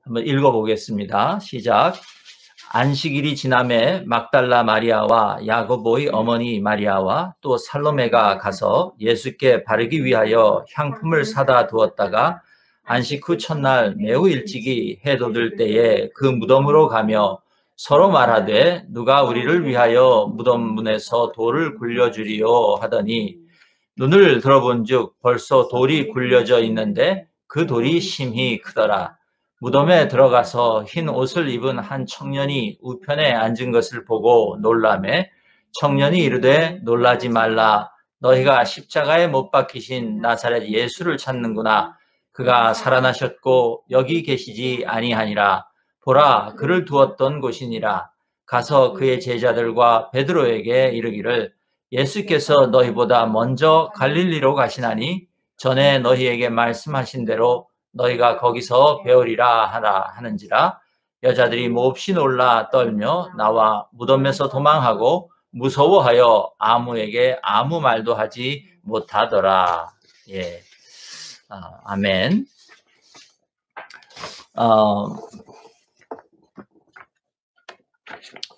한번 읽어보겠습니다. 시작. 안식일이 지남에 막달라 마리아와 야고보의 어머니 마리아와 또 살로메가 가서 예수께 바르기 위하여 향품을 사다 두었다가 안식 후 첫날 매우 일찍이 해 돋을 때에 그 무덤으로 가며 서로 말하되 누가 우리를 위하여 무덤 문에서 돌을 굴려주리요 하더니 눈을 들어본즉 벌써 돌이 굴려져 있는데 그 돌이 심히 크더라. 무덤에 들어가서 흰 옷을 입은 한 청년이 우편에 앉은 것을 보고 놀라매 청년이 이르되 놀라지 말라. 너희가 십자가에 못 박히신 나사렛 예수를 찾는구나. 그가 살아나셨고 여기 계시지 아니하니라. 보라, 그를 두었던 곳이니라. 가서 그의 제자들과 베드로에게 이르기를 예수께서 너희보다 먼저 갈릴리로 가시나니 전에 너희에게 말씀하신 대로 너희가 거기서 배우리라 하라 하는지라. 여자들이 몹시 놀라 떨며 나와 무덤에서 도망하고 무서워하여 아무에게 아무 말도 하지 못하더라. 예, 아멘.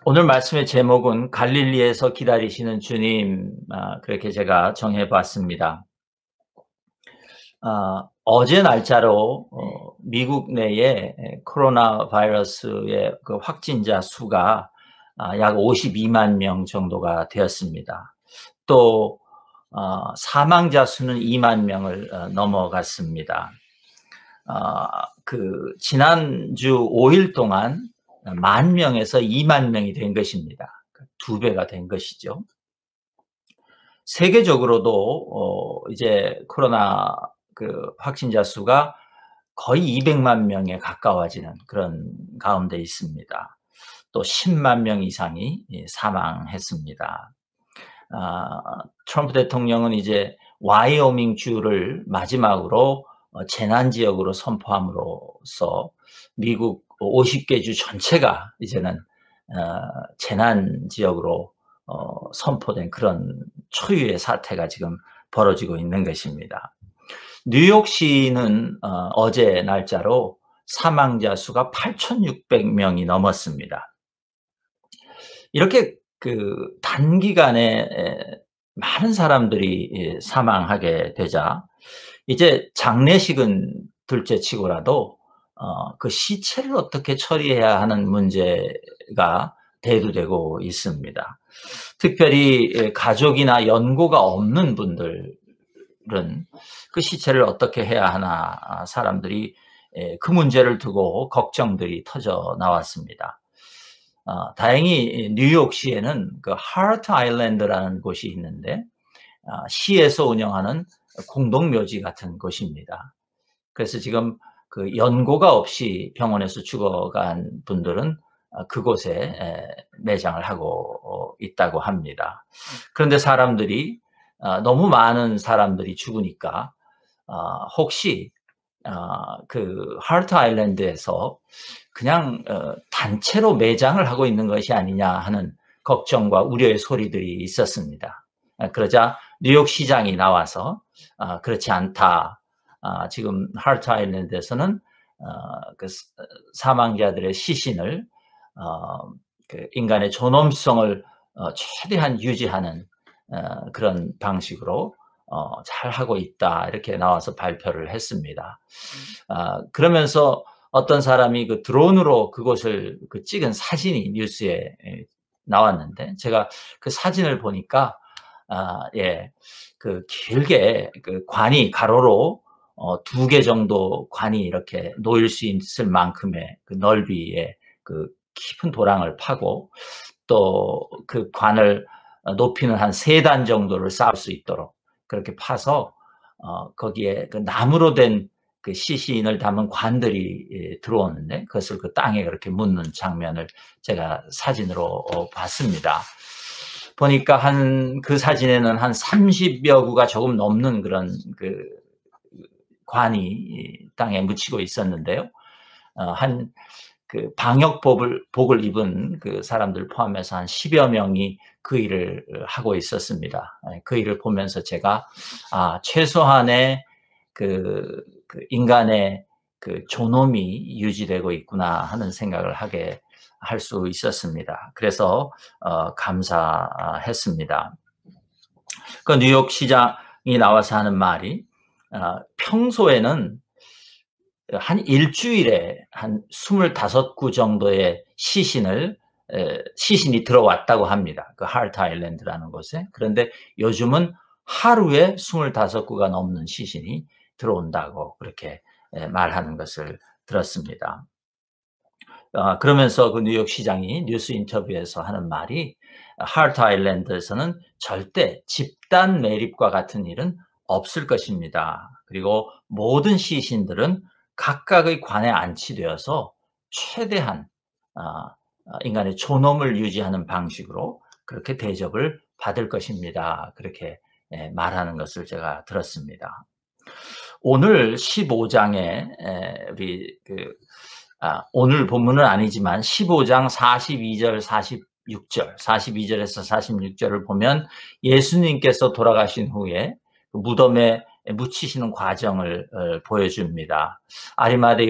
오늘 말씀의 제목은 갈릴리에서 기다리시는 주님, 그렇게 제가 정해봤습니다. 어제 날짜로 미국 내에 코로나 바이러스의 그 확진자 수가 약 52만 명 정도가 되었습니다. 또 사망자 수는 2만 명을 넘어갔습니다. 그 지난주 5일 동안 10,000명에서 2만 명이 된 것입니다. 2배가 된 것이죠. 세계적으로도 이제 코로나 그 확진자 수가 거의 200만 명에 가까워지는 그런 가운데 있습니다. 또 10만 명 이상이 사망했습니다. 트럼프 대통령은 이제 와이오밍 주를 마지막으로 재난 지역으로 선포함으로써 미국 50개 주 전체가 이제는 재난 지역으로 선포된 그런 초유의 사태가 지금 벌어지고 있는 것입니다. 뉴욕시는 어제 날짜로 사망자 수가 8,600명이 넘었습니다. 이렇게 그 단기간에 많은 사람들이 사망하게 되자 이제 장례식은 둘째치고라도 그 시체를 어떻게 처리해야 하는 문제가 대두되고 있습니다. 특별히 가족이나 연고가 없는 분들은 그 시체를 어떻게 해야 하나 사람들이 그 문제를 두고 걱정들이 터져 나왔습니다. 다행히 뉴욕시에는 그 하트 아일랜드라는 곳이 있는데 시에서 운영하는 공동묘지 같은 곳입니다. 그래서 지금 그 연고가 없이 병원에서 죽어간 분들은 그곳에 매장을 하고 있다고 합니다. 그런데 사람들이 너무 많은 사람들이 죽으니까 혹시 그 하트 아일랜드에서 그냥 단체로 매장을 하고 있는 것이 아니냐 하는 걱정과 우려의 소리들이 있었습니다. 그러자 뉴욕 시장이 나와서 그렇지 않다. 지금 하트 아일랜드에서는 그 사망자들의 시신을 그 인간의 존엄성을 최대한 유지하는 그런 방식으로 잘 하고 있다 이렇게 나와서 발표를 했습니다. 그러면서 어떤 사람이 그 드론으로 그곳을 그 찍은 사진이 뉴스에 나왔는데 제가 그 사진을 보니까 예, 그 길게 그 관이 가로로 2개 정도 관이 이렇게 놓일 수 있을 만큼의 그 넓이의 그 깊은 도랑을 파고 또 그 관을 높이는 한 3단 정도를 쌓을 수 있도록 그렇게 파서 거기에 그 나무로 된 그 시신을 담은 관들이 들어오는데 그것을 그 땅에 그렇게 묻는 장면을 제가 사진으로 봤습니다. 보니까 그 사진에는 한 30여 구가 조금 넘는 그런 그 관이 땅에 묻히고 있었는데요. 그 방역복을 입은 그 사람들 포함해서 한 10여 명이 그 일을 하고 있었습니다. 그 일을 보면서 제가 최소한의 그 인간의 그 존엄이 유지되고 있구나 하는 생각을 하게 할 수 있었습니다. 그래서 감사했습니다. 그 뉴욕 시장이 나와서 하는 말이 평소에는 한 일주일에 한 25구 정도의 시신이 들어왔다고 합니다. 그 하트 아일랜드라는 곳에. 그런데 요즘은 하루에 25구가 넘는 시신이 들어온다고 그렇게 말하는 것을 들었습니다. 그러면서 그 뉴욕 시장이 뉴스 인터뷰에서 하는 말이 하트 아일랜드에서는 절대 집단 매립과 같은 일은 없을 것입니다. 그리고 모든 시신들은 각각의 관에 안치되어서 최대한 인간의 존엄을 유지하는 방식으로 그렇게 대접을 받을 것입니다. 그렇게 말하는 것을 제가 들었습니다. 오늘 15장에 우리 오늘 본문은 아니지만 15장 42절, 46절, 42절에서 46절을 보면 예수님께서 돌아가신 후에 무덤에 묻히시는 과정을 보여줍니다. 아리마대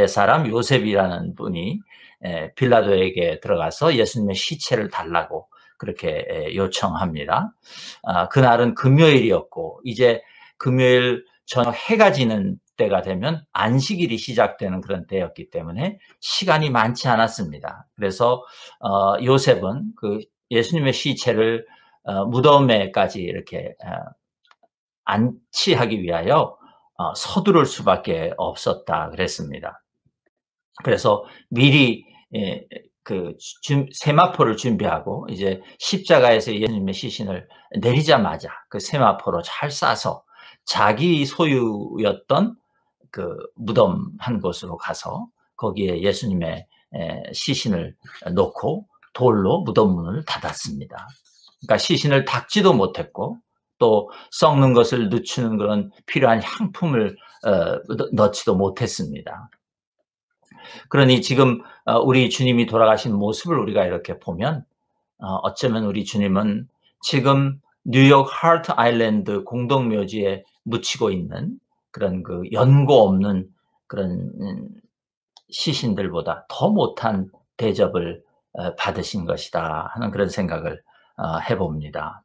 사람 요셉이라는 분이 빌라도에게 들어가서 예수님의 시체를 달라고 그렇게 요청합니다. 그날은 금요일이었고 이제 금요일 저녁 해가 지는 때가 되면 안식일이 시작되는 그런 때였기 때문에 시간이 많지 않았습니다. 그래서 요셉은 그 예수님의 시체를 무덤에까지 이렇게 안치하기 위하여 서두를 수밖에 없었다 그랬습니다. 그래서 미리 세마포를 준비하고 이제 십자가에서 예수님의 시신을 내리자마자 그 세마포로 잘 싸서 자기 소유였던 그 무덤 한 곳으로 가서 거기에 예수님의 시신을 놓고 돌로 무덤 문을 닫았습니다. 그러니까 시신을 닦지도 못했고 또 썩는 것을 늦추는 그런 필요한 향품을 넣지도 못했습니다. 그러니 지금 우리 주님이 돌아가신 모습을 우리가 이렇게 보면 어쩌면 우리 주님은 지금 뉴욕 하트 아일랜드 공동묘지에 묻히고 있는 그런 그 연고 없는 그런 시신들보다 더 못한 대접을 받으신 것이다 하는 그런 생각을 해봅니다.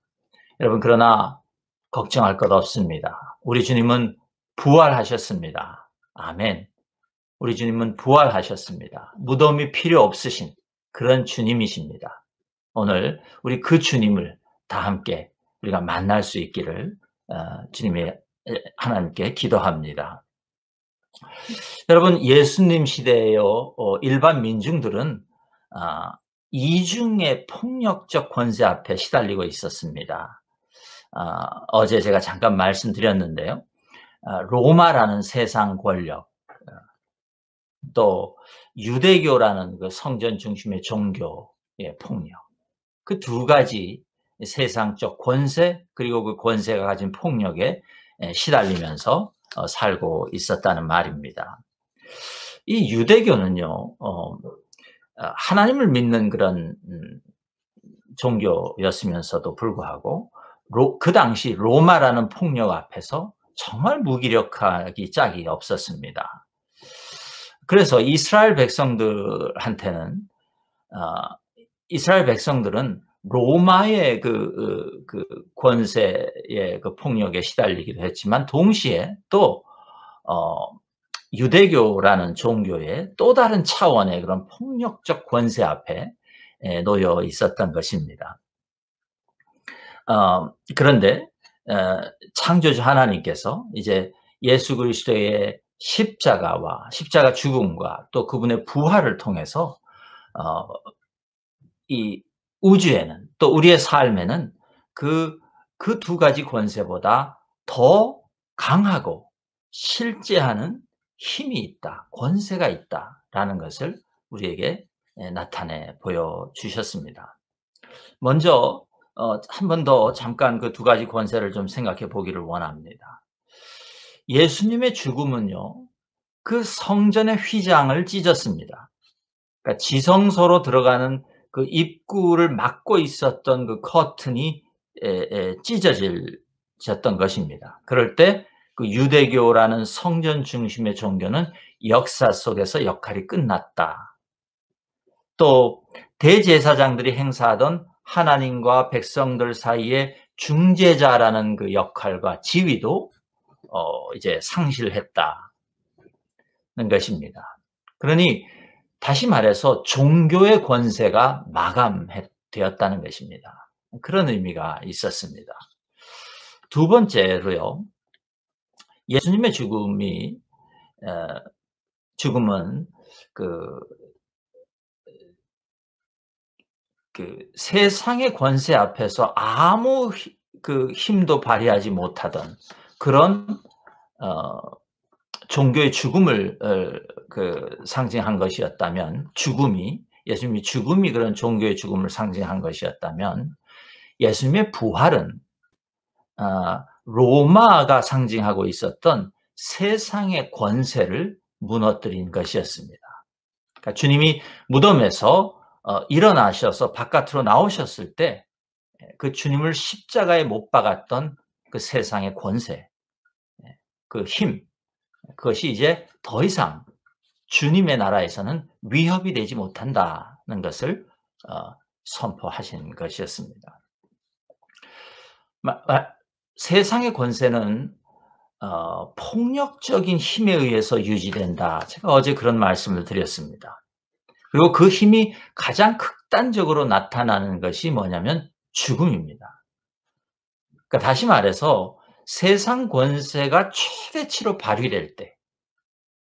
여러분 그러나 걱정할 것 없습니다. 우리 주님은 부활하셨습니다. 아멘. 우리 주님은 부활하셨습니다. 무덤이 필요 없으신 그런 주님이십니다. 오늘 우리 그 주님을 다 함께 우리가 만날 수 있기를 주님의 하나님께 기도합니다. 여러분 예수님 시대에요 일반 민중들은 이중의 폭력적 권세 앞에 시달리고 있었습니다. 어제 제가 잠깐 말씀드렸는데요. 로마라는 세상 권력 또 유대교라는 그 성전 중심의 종교의 폭력 그 두 가지 세상적 권세 그리고 그 권세가 가진 폭력에 시달리면서 살고 있었다는 말입니다. 이 유대교는요 하나님을 믿는 그런 종교였으면서도 불구하고 그 당시 로마라는 폭력 앞에서 정말 무기력하기 짝이 없었습니다. 그래서 이스라엘 백성들한테는 이스라엘 백성들은 로마의 그 권세의 그 폭력에 시달리기도 했지만 동시에 또 유대교라는 종교의 또 다른 차원의 그런 폭력적 권세 앞에 놓여 있었던 것입니다. 그런데 창조주 하나님께서 이제 예수 그리스도의 십자가 죽음과 또 그분의 부활을 통해서 이 우주에는 또 우리의 삶에는 그 두 가지 권세보다 더 강하고 실제하는 힘이 있다, 권세가 있다라는 것을 우리에게 나타내 보여주셨습니다. 먼저 한 번 더 잠깐 그 두 가지 권세를 좀 생각해 보기를 원합니다. 예수님의 죽음은요, 그 성전의 휘장을 찢었습니다. 그러니까 지성소로 들어가는 그 입구를 막고 있었던 그 커튼이 찢어졌던 것입니다. 그럴 때 그 유대교라는 성전 중심의 종교는 역사 속에서 역할이 끝났다. 또 대제사장들이 행사하던 하나님과 백성들 사이의 중재자라는 그 역할과 지위도 이제 상실했다는 것입니다. 그러니 다시 말해서 종교의 권세가 마감되었다는 것입니다. 그런 의미가 있었습니다. 두 번째로요, 예수님의 죽음은 그 세상의 권세 앞에서 아무 힘도 발휘하지 못하던 그런 종교의 죽음을 상징한 것이었다면, 예수님의 죽음이 그런 종교의 죽음을 상징한 것이었다면, 예수님의 부활은 로마가 상징하고 있었던 세상의 권세를 무너뜨린 것이었습니다. 그러니까 주님이 무덤에서 일어나셔서 바깥으로 나오셨을 때 그 주님을 십자가에 못 박았던 그 세상의 권세, 그 힘, 그것이 이제 더 이상 주님의 나라에서는 위협이 되지 못한다는 것을 선포하신 것이었습니다. 세상의 권세는 폭력적인 힘에 의해서 유지된다. 제가 어제 그런 말씀을 드렸습니다. 그리고 그 힘이 가장 극단적으로 나타나는 것이 뭐냐면 죽음입니다. 그러니까 다시 말해서 세상 권세가 최대치로 발휘될 때,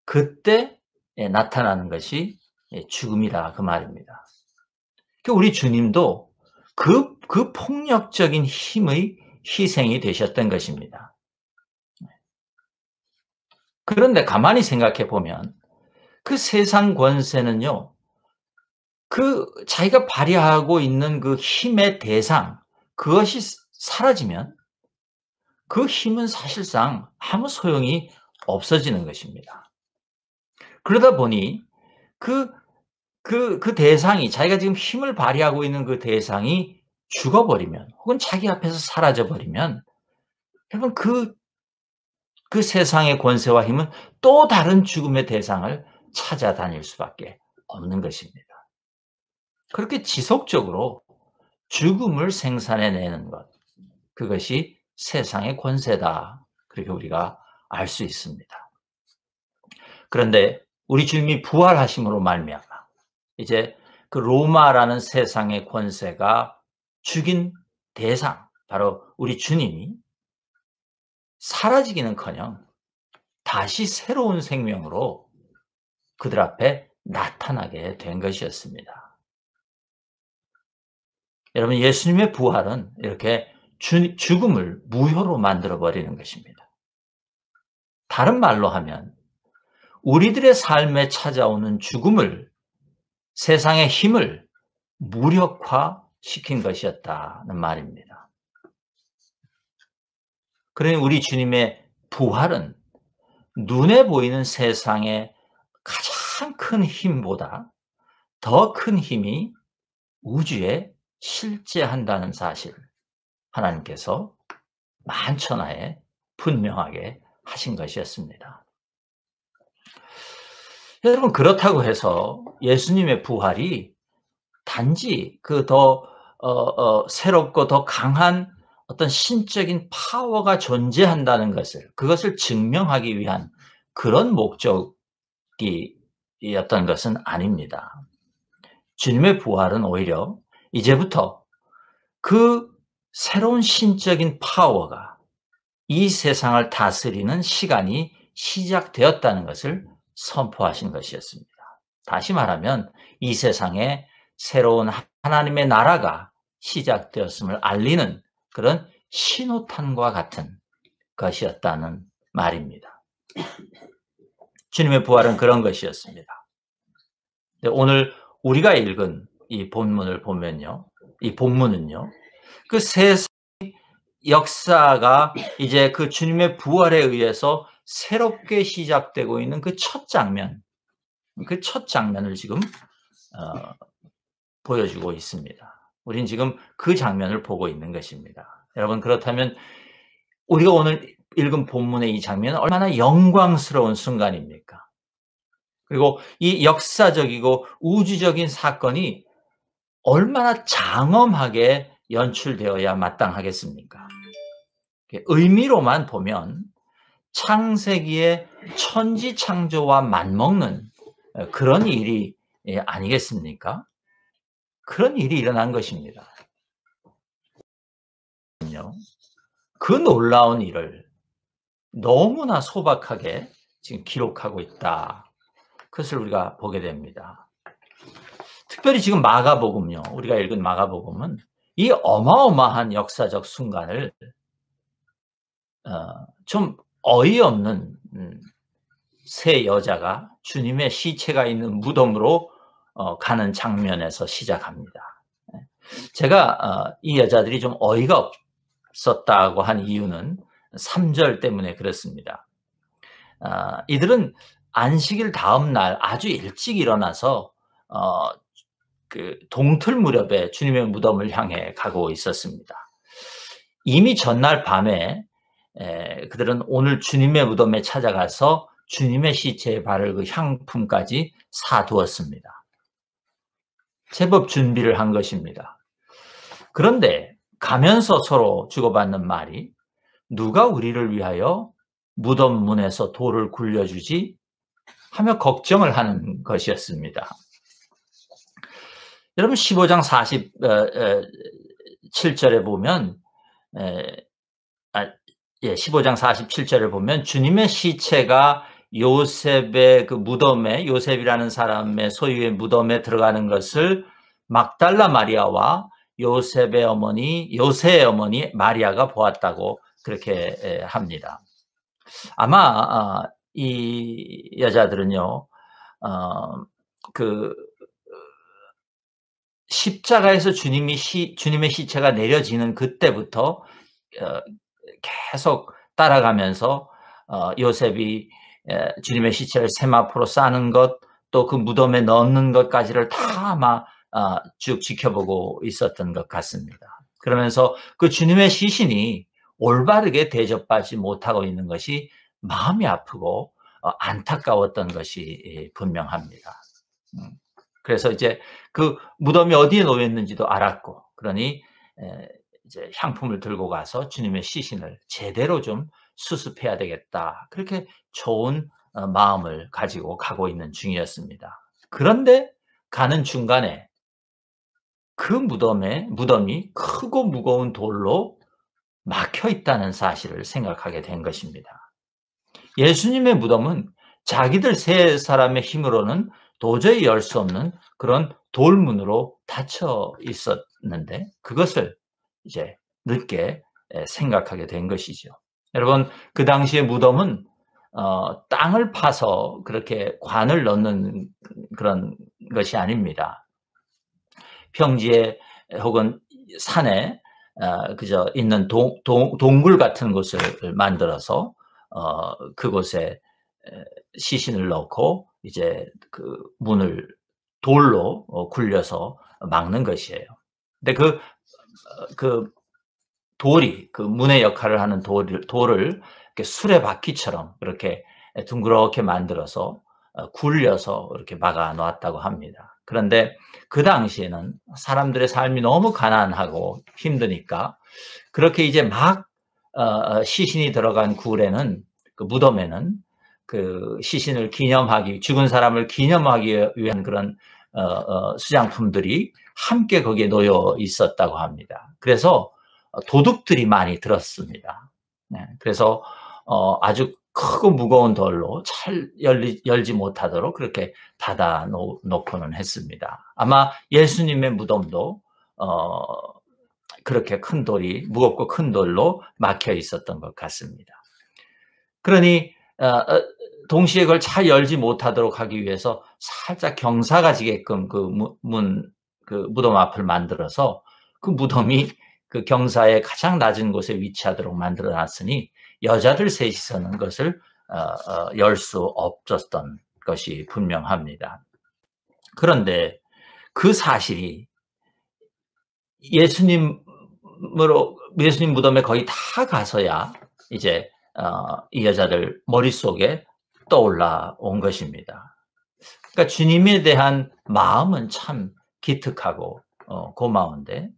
그때 나타나는 것이 죽음이라 그 말입니다. 그러니까 우리 주님도 그 폭력적인 힘의 희생이 되셨던 것입니다. 그런데 가만히 생각해 보면 그 세상 권세는요, 자기가 발휘하고 있는 그 힘의 대상, 그것이 사라지면 그 힘은 사실상 아무 소용이 없어지는 것입니다. 그러다 보니 그 대상이, 자기가 지금 힘을 발휘하고 있는 그 대상이 죽어버리면, 혹은 자기 앞에서 사라져버리면, 여러분 그 세상의 권세와 힘은 또 다른 죽음의 대상을 찾아다닐 수밖에 없는 것입니다. 그렇게 지속적으로 죽음을 생산해내는 것, 그것이 세상의 권세다. 그렇게 우리가 알 수 있습니다. 그런데 우리 주님이 부활하심으로 말미암아 이제 그 로마라는 세상의 권세가 죽인 대상, 바로 우리 주님이 사라지기는커녕 다시 새로운 생명으로 그들 앞에 나타나게 된 것이었습니다. 여러분, 예수님의 부활은 이렇게 죽음을 무효로 만들어버리는 것입니다. 다른 말로 하면 우리들의 삶에 찾아오는 죽음을, 세상의 힘을 무력화시킨 것이었다는 말입니다. 그러니 우리 주님의 부활은 눈에 보이는 세상의 가장 큰 힘보다 더 큰 힘이 우주에 실제한다는 사실, 하나님께서 만천하에 분명하게 하신 것이었습니다. 여러분, 그렇다고 해서 예수님의 부활이 단지 더 새롭고 더 강한 어떤 신적인 파워가 존재한다는 그것을 증명하기 위한 그런 목적이었던 것은 아닙니다. 주님의 부활은 오히려 이제부터 그 새로운 신적인 파워가 이 세상을 다스리는 시간이 시작되었다는 것을 선포하신 것이었습니다. 다시 말하면 이 세상에 새로운 하나님의 나라가 시작되었음을 알리는 그런 신호탄과 같은 것이었다는 말입니다. 주님의 부활은 그런 것이었습니다. 오늘 우리가 읽은 이 본문을 보면요, 이 본문은요, 그 세상 역사가 이제 그 주님의 부활에 의해서 새롭게 시작되고 있는 그 첫 장면을 지금 보여주고 있습니다. 우린 지금 그 장면을 보고 있는 것입니다. 여러분, 그렇다면 우리가 오늘 읽은 본문의 이 장면은 얼마나 영광스러운 순간입니까? 그리고 이 역사적이고 우주적인 사건이 얼마나 장엄하게 연출되어야 마땅하겠습니까? 의미로만 보면 창세기의 천지 창조와 맞먹는 그런 일이 아니겠습니까? 그런 일이 일어난 것입니다. 그 놀라운 일을 너무나 소박하게 지금 기록하고 있다. 그것을 우리가 보게 됩니다. 특별히 지금 마가복음요. 우리가 읽은 마가복음은 이 어마어마한 역사적 순간을 좀 어이없는 세 여자가 주님의 시체가 있는 무덤으로 가는 장면에서 시작합니다. 제가 이 여자들이 좀 어이가 없었다고 한 이유는 3절 때문에 그렇습니다. 이들은 안식일 다음 날 아주 일찍 일어나서 그 동틀 무렵에 주님의 무덤을 향해 가고 있었습니다. 이미 전날 밤에 그들은 오늘 주님의 무덤에 찾아가서 주님의 시체에 바를 그 향품까지 사두었습니다. 제법 준비를 한 것입니다. 그런데 가면서 서로 주고받는 말이 누가 우리를 위하여 무덤 문에서 돌을 굴려주지? 하며 걱정을 하는 것이었습니다. 여러분 15장 47절에 보면 15장 47절을 보면 주님의 시체가 요셉의 그 무덤에 요셉이라는 사람의 소유의 무덤에 들어가는 것을 막달라 마리아와 요셉의 어머니 요새의 어머니 마리아가 보았다고 그렇게 합니다. 아마 이 여자들은요 그 십자가에서 주님의 시체가 내려지는 그때부터 계속 따라가면서 요셉이 주님의 시체를 세마포로 싸는 것, 또 그 무덤에 넣는 것까지를 다 아마 쭉 지켜보고 있었던 것 같습니다. 그러면서 그 주님의 시신이 올바르게 대접받지 못하고 있는 것이 마음이 아프고 안타까웠던 것이 분명합니다. 그래서 이제 그 무덤이 어디에 놓였는지도 알았고, 그러니 이제 향품을 들고 가서 주님의 시신을 제대로 좀 수습해야 되겠다. 그렇게 좋은 마음을 가지고 가고 있는 중이었습니다. 그런데 가는 중간에 그 무덤이 크고 무거운 돌로 막혀 있다는 사실을 생각하게 된 것입니다. 예수님의 무덤은 자기들 세 사람의 힘으로는 도저히 열 수 없는 그런 돌문으로 닫혀 있었는데 그것을 이제 늦게 생각하게 된 것이죠. 여러분 그 당시의 무덤은 땅을 파서 그렇게 관을 넣는 그런 것이 아닙니다. 평지에 혹은 산에 그저 있는 동굴 같은 곳을 만들어서 그곳에 시신을 넣고 이제 그 문을 돌로 굴려서 막는 것이에요. 근데 그 돌이 그 문의 역할을 하는 돌을 이렇게 수레바퀴처럼 이렇게 둥그렇게 만들어서 굴려서 이렇게 막아 놓았다고 합니다. 그런데 그 당시에는 사람들의 삶이 너무 가난하고 힘드니까 그렇게 이제 막 시신이 들어간 굴에는 그 무덤에는 그 시신을 죽은 사람을 기념하기 위한 그런 수장품들이 함께 거기에 놓여 있었다고 합니다. 그래서 도둑들이 많이 들었습니다. 네, 그래서 아주 크고 무거운 돌로 잘 열지 못하도록 그렇게 닫아 놓고는 했습니다. 아마 예수님의 무덤도 그렇게 무겁고 큰 돌로 막혀 있었던 것 같습니다. 그러니 동시에 그걸 잘 열지 못하도록 하기 위해서 살짝 경사가 지게끔 그 무덤 앞을 만들어서 그 무덤이 그 경사의 가장 낮은 곳에 위치하도록 만들어 놨으니 여자들 셋이서는 그것을 열 수 없었던 것이 분명합니다. 그런데 그 사실이 예수님 무덤에 거의 다 가서야 이제 이 여자들 머릿속에 떠올라 온 것입니다. 그러니까 주님에 대한 마음은 참 기특하고 고마운데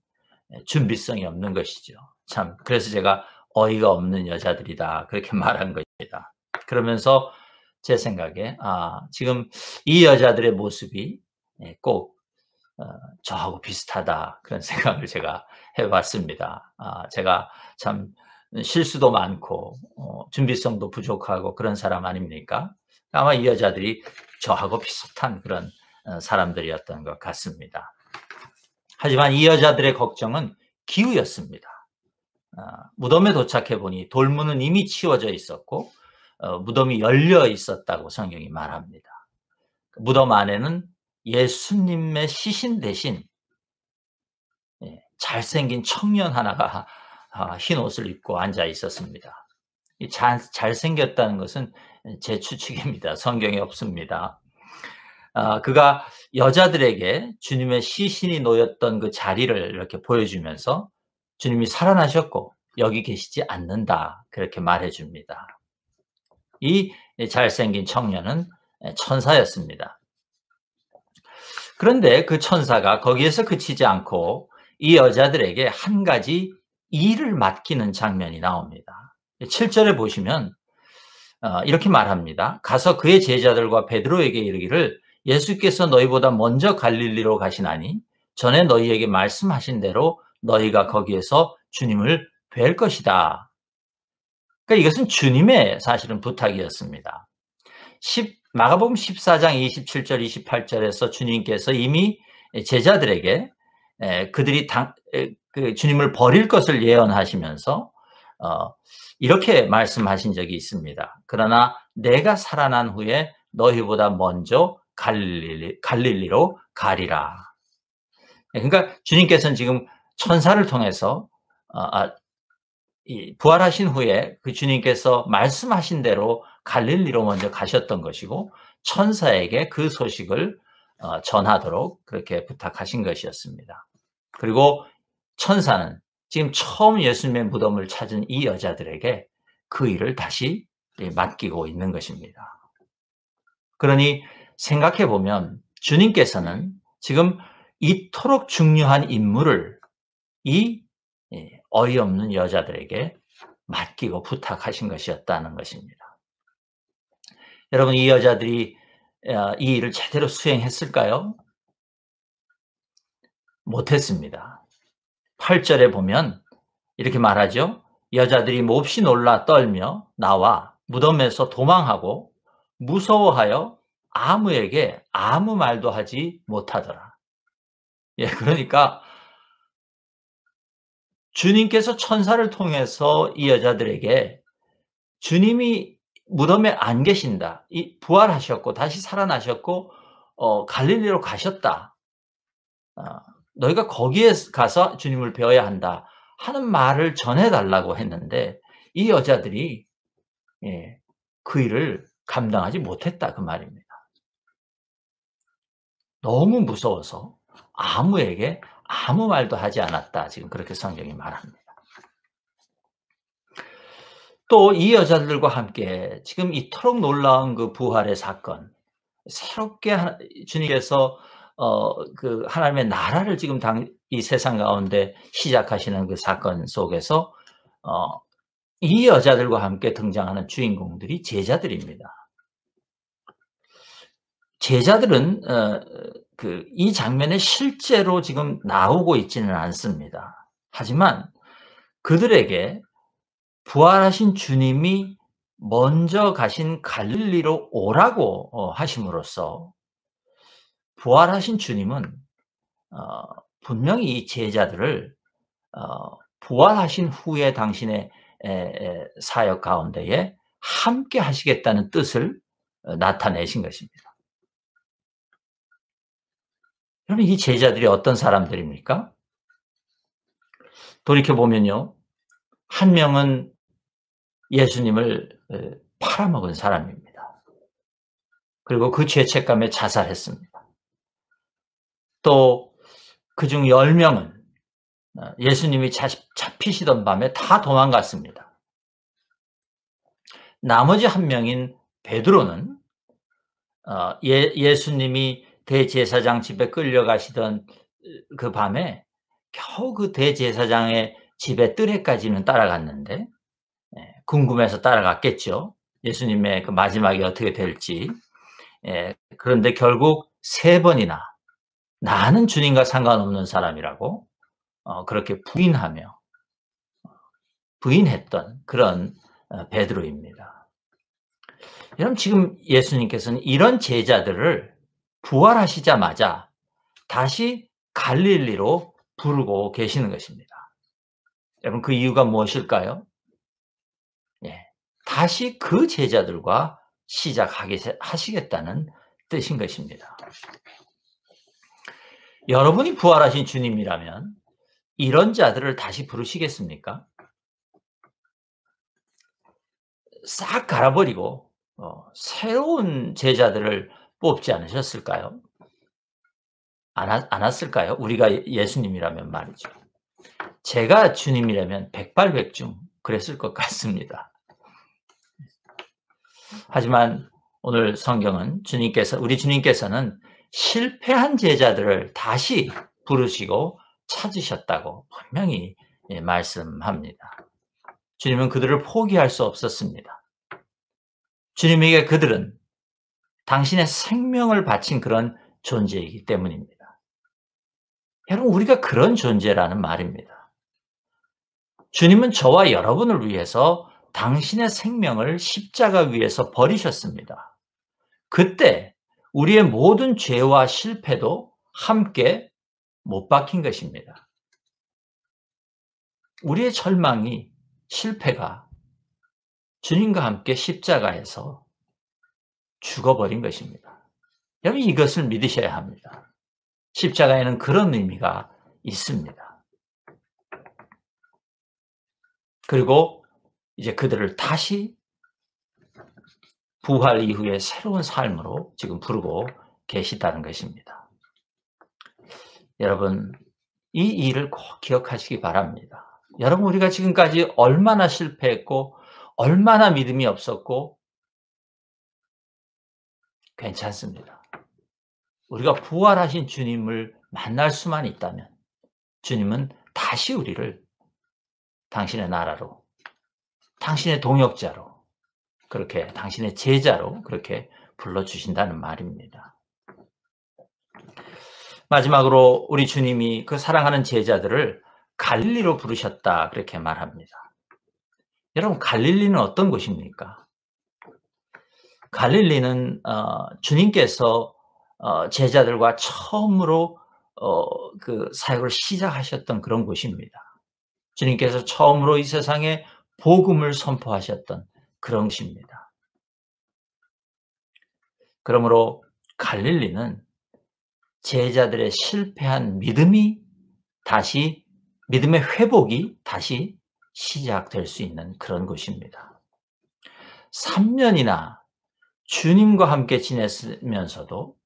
준비성이 없는 것이죠. 참 그래서 제가 어이가 없는 여자들이다 그렇게 말한 것입니다. 그러면서 제 생각에 지금 이 여자들의 모습이 꼭 저하고 비슷하다 그런 생각을 제가 해봤습니다. 제가 참 실수도 많고 준비성도 부족하고 그런 사람 아닙니까? 아마 이 여자들이 저하고 비슷한 그런 사람들이었던 것 같습니다. 하지만 이 여자들의 걱정은 기후였습니다. 무덤에 도착해 보니 돌문은 이미 치워져 있었고 무덤이 열려 있었다고 성경이 말합니다. 무덤 안에는 예수님의 시신 대신 잘생긴 청년 하나가 흰 옷을 입고 앉아 있었습니다. 잘생겼다는 것은 제 추측입니다. 성경에 없습니다. 그가 여자들에게 주님의 시신이 놓였던 그 자리를 이렇게 보여주면서 주님이 살아나셨고 여기 계시지 않는다 그렇게 말해줍니다. 이 잘생긴 청년은 천사였습니다. 그런데 그 천사가 거기에서 그치지 않고 이 여자들에게 한 가지 일을 맡기는 장면이 나옵니다. 7절에 보시면 이렇게 말합니다. 가서 그의 제자들과 베드로에게 이르기를 예수께서 너희보다 먼저 갈릴리로 가시나니 전에 너희에게 말씀하신 대로 너희가 거기에서 주님을 뵐 것이다. 그러니까 이것은 주님의 사실은 부탁이었습니다. 마가복음 14장 27절 28절에서 주님께서 이미 제자들에게 그들이 그 주님을 버릴 것을 예언하시면서 이렇게 말씀하신 적이 있습니다. 그러나 내가 살아난 후에 너희보다 먼저 갈릴리로 가리라. 그러니까 주님께서는 지금 천사를 통해서 부활하신 후에 그 주님께서 말씀하신 대로 갈릴리로 먼저 가셨던 것이고 천사에게 그 소식을 전하도록 그렇게 부탁하신 것이었습니다. 그리고 천사는 지금 처음 예수님의 무덤을 찾은 이 여자들에게 그 일을 다시 맡기고 있는 것입니다. 그러니 생각해 보면 주님께서는 지금 이토록 중요한 임무를 이 어이없는 여자들에게 맡기고 부탁하신 것이었다는 것입니다. 여러분, 이 여자들이 이 일을 제대로 수행했을까요? 못했습니다. 8절에 보면 이렇게 말하죠. 여자들이 몹시 놀라 떨며 나와 무덤에서 도망하고 무서워하여 아무에게 아무 말도 하지 못하더라. 그러니까 주님께서 천사를 통해서 이 여자들에게 주님이 무덤에 안 계신다. 부활하셨고 다시 살아나셨고 갈릴리로 가셨다. 너희가 거기에 가서 주님을 배워야 한다 하는 말을 전해달라고 했는데 이 여자들이 그 일을 감당하지 못했다 그 말입니다. 너무 무서워서 아무에게 아무 말도 하지 않았다. 지금 그렇게 성경이 말합니다. 또 이 여자들과 함께 지금 이토록 놀라운 그 부활의 사건, 새롭게 주님께서 그 하나님의 나라를 지금 이 세상 가운데 시작하시는 그 사건 속에서 이 여자들과 함께 등장하는 주인공들이 제자들입니다. 제자들은 이 장면에 실제로 지금 나오고 있지는 않습니다. 하지만 그들에게 부활하신 주님이 먼저 가신 갈릴리로 오라고 하심으로써 부활하신 주님은 분명히 이 제자들을 부활하신 후에 당신의 사역 가운데에 함께 하시겠다는 뜻을 나타내신 것입니다. 여러분, 이 제자들이 어떤 사람들입니까? 돌이켜보면요. 한 명은 예수님을 팔아먹은 사람입니다. 그리고 그 죄책감에 자살했습니다. 또 그중 10명은 예수님이 잡히시던 밤에 다 도망갔습니다. 나머지 한 명인 베드로는 예수님이 대제사장 집에 끌려가시던 그 밤에 겨우 그 대제사장의 집에 뜰에까지는 따라갔는데, 궁금해서 따라갔겠죠. 예수님의 그 마지막이 어떻게 될지. 그런데 결국 3번이나 나는 주님과 상관없는 사람이라고 그렇게 부인했던 그런 베드로입니다. 여러분, 지금 예수님께서는 이런 제자들을 부활하시자마자 다시 갈릴리로 부르고 계시는 것입니다. 여러분, 그 이유가 무엇일까요? 다시 그 제자들과 시작하시겠다는 뜻인 것입니다. 여러분이 부활하신 주님이라면 이런 자들을 다시 부르시겠습니까? 싹 갈아버리고 새로운 제자들을 뽑지 않으셨을까요? 않았을까요? 우리가 예수님이라면 말이죠. 제가 주님이라면 백발백중 그랬을 것 같습니다. 하지만 오늘 성경은 우리 주님께서는 실패한 제자들을 다시 부르시고 찾으셨다고 분명히 말씀합니다. 주님은 그들을 포기할 수 없었습니다. 주님에게 그들은 당신의 생명을 바친 그런 존재이기 때문입니다. 여러분, 우리가 그런 존재라는 말입니다. 주님은 저와 여러분을 위해서 당신의 생명을 십자가 위에서 버리셨습니다. 그때 우리의 모든 죄와 실패도 함께 못 박힌 것입니다. 우리의 절망이, 실패가 주님과 함께 십자가에서 죽어버린 것입니다. 여러분, 이것을 믿으셔야 합니다. 십자가에는 그런 의미가 있습니다. 그리고 이제 그들을 다시 부활 이후에 새로운 삶으로 지금 부르고 계시다는 것입니다. 여러분, 이 일을 꼭 기억하시기 바랍니다. 여러분, 우리가 지금까지 얼마나 실패했고 얼마나 믿음이 없었고 괜찮습니다. 우리가 부활하신 주님을 만날 수만 있다면 주님은 다시 우리를 당신의 나라로, 당신의 동역자로, 그렇게 당신의 제자로 그렇게 불러주신다는 말입니다. 마지막으로 우리 주님이 그 사랑하는 제자들을 갈릴리로 부르셨다 그렇게 말합니다. 여러분, 갈릴리는 어떤 곳입니까? 갈릴리는 주님께서 제자들과 처음으로 그 사역을 시작하셨던 그런 곳입니다. 주님께서 처음으로 이 세상에 복음을 선포하셨던 그런 곳입니다. 그러므로 갈릴리는 제자들의 실패한 믿음의 회복이 다시 시작될 수 있는 그런 곳입니다. 3년이나 주님과 함께 지냈으면서도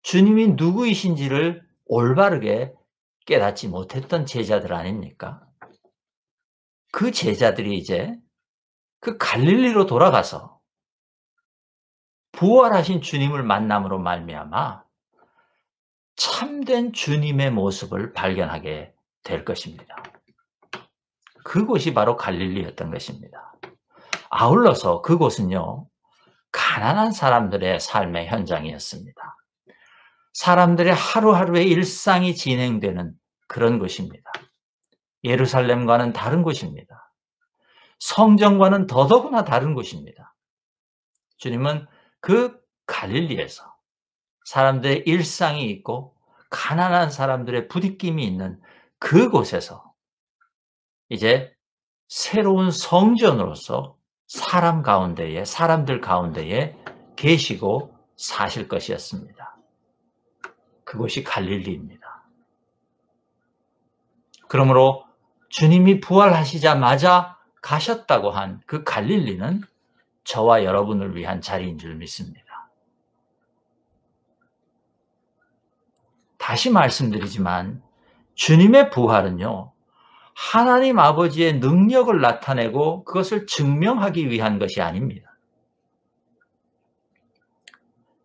주님이 누구이신지를 올바르게 깨닫지 못했던 제자들 아닙니까? 그 제자들이 이제 그 갈릴리로 돌아가서 부활하신 주님을 만남으로 말미암아 참된 주님의 모습을 발견하게 될 것입니다. 그곳이 바로 갈릴리였던 것입니다. 아울러서 그곳은요, 가난한 사람들의 삶의 현장이었습니다. 사람들의 하루하루의 일상이 진행되는 그런 곳입니다. 예루살렘과는 다른 곳입니다. 성전과는 더더구나 다른 곳입니다. 주님은 그 갈릴리에서 사람들의 일상이 있고 가난한 사람들의 부딪힘이 있는 그곳에서 이제 새로운 성전으로서 사람들 가운데에 계시고 사실 것이었습니다. 그곳이 갈릴리입니다. 그러므로 주님이 부활하시자마자 가셨다고 한 그 갈릴리는 저와 여러분을 위한 자리인 줄 믿습니다. 다시 말씀드리지만 주님의 부활은요, 하나님 아버지의 능력을 나타내고 그것을 증명하기 위한 것이 아닙니다.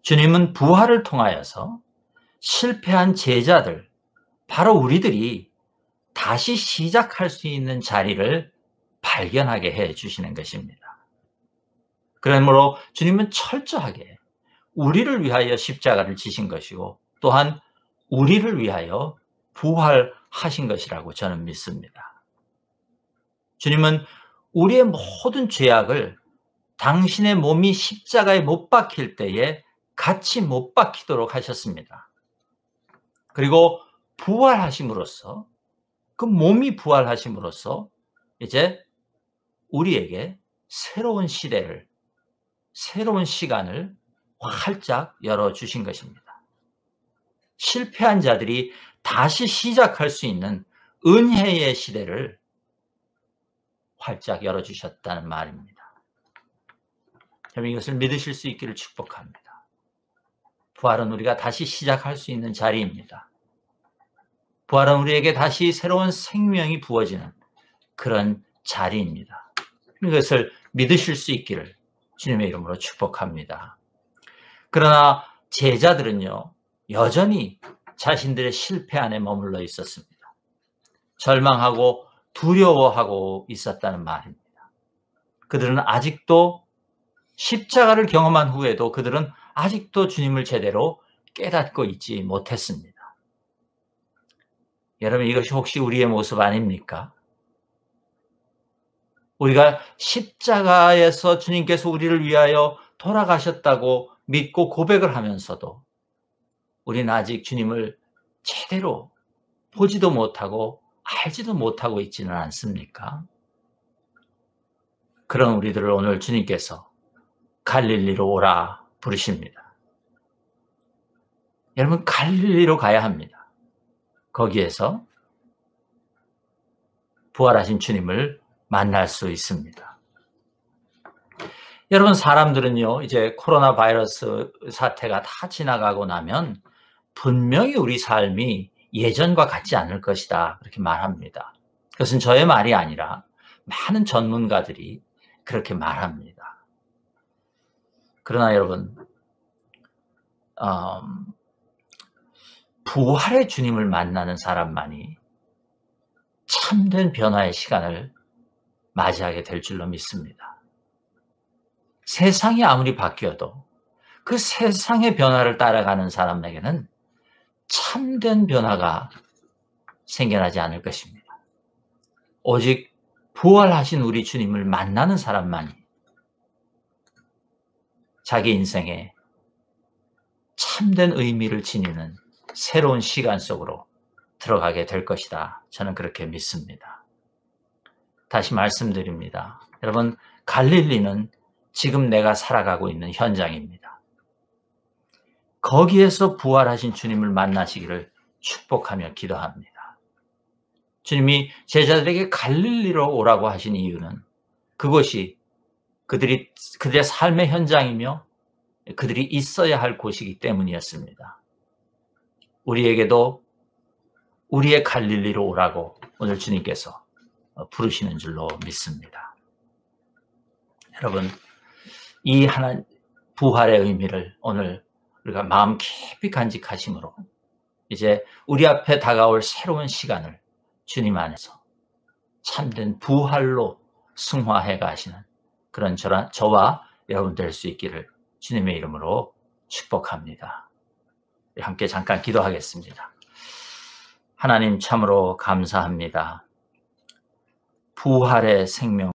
주님은 부활을 통하여서 실패한 제자들, 바로 우리들이 다시 시작할 수 있는 자리를 발견하게 해 주시는 것입니다. 그러므로 주님은 철저하게 우리를 위하여 십자가를 지신 것이고 또한 우리를 위하여 부활하신 것이라고 저는 믿습니다. 주님은 우리의 모든 죄악을 당신의 몸이 십자가에 못 박힐 때에 같이 못 박히도록 하셨습니다. 그리고 부활하심으로써, 그 몸이 부활하심으로써 이제 우리에게 새로운 시대를, 새로운 시간을 활짝 열어주신 것입니다. 실패한 자들이 다시 시작할 수 있는 은혜의 시대를 활짝 열어주셨다는 말입니다. 여러분, 이것을 믿으실 수 있기를 축복합니다. 부활은 우리가 다시 시작할 수 있는 자리입니다. 부활은 우리에게 다시 새로운 생명이 부어지는 그런 자리입니다. 이것을 믿으실 수 있기를 주님의 이름으로 축복합니다. 그러나 제자들은요, 여전히 자신들의 실패 안에 머물러 있었습니다. 절망하고 두려워하고 있었다는 말입니다. 그들은 아직도 십자가를 경험한 후에도 그들은 아직도 주님을 제대로 깨닫고 있지 못했습니다. 여러분, 이것이 혹시 우리의 모습 아닙니까? 우리가 십자가에서 주님께서 우리를 위하여 돌아가셨다고 믿고 고백을 하면서도 우리는 아직 주님을 제대로 보지도 못하고 알지도 못하고 있지는 않습니까? 그런 우리들을 오늘 주님께서 갈릴리로 오라 부르십니다. 여러분, 갈릴리로 가야 합니다. 거기에서 부활하신 주님을 만날 수 있습니다. 여러분, 사람들은요, 이제 코로나 바이러스 사태가 다 지나가고 나면 분명히 우리 삶이 예전과 같지 않을 것이다, 그렇게 말합니다. 그것은 저의 말이 아니라 많은 전문가들이 그렇게 말합니다. 그러나 여러분, 부활의 주님을 만나는 사람만이 참된 변화의 시간을 맞이하게 될 줄로 믿습니다. 세상이 아무리 바뀌어도 그 세상의 변화를 따라가는 사람에게는 참된 변화가 생겨나지 않을 것입니다. 오직 부활하신 우리 주님을 만나는 사람만이 자기 인생에 참된 의미를 지니는 새로운 시간 속으로 들어가게 될 것이다. 저는 그렇게 믿습니다. 다시 말씀드립니다. 여러분, 갈릴리는 지금 내가 살아가고 있는 현장입니다. 거기에서 부활하신 주님을 만나시기를 축복하며 기도합니다. 주님이 제자들에게 갈릴리로 오라고 하신 이유는 그곳이 그들의 삶의 현장이며 그들이 있어야 할 곳이기 때문이었습니다. 우리에게도 우리의 갈릴리로 오라고 오늘 주님께서 부르시는 줄로 믿습니다. 여러분, 이 부활의 의미를 오늘 우리가 마음 깊이 간직하심으로 이제 우리 앞에 다가올 새로운 시간을 주님 안에서 참된 부활로 승화해 가시는 그런 저와 여러분 될 수 있기를 주님의 이름으로 축복합니다. 함께 잠깐 기도하겠습니다. 하나님, 참으로 감사합니다. 부활의 생명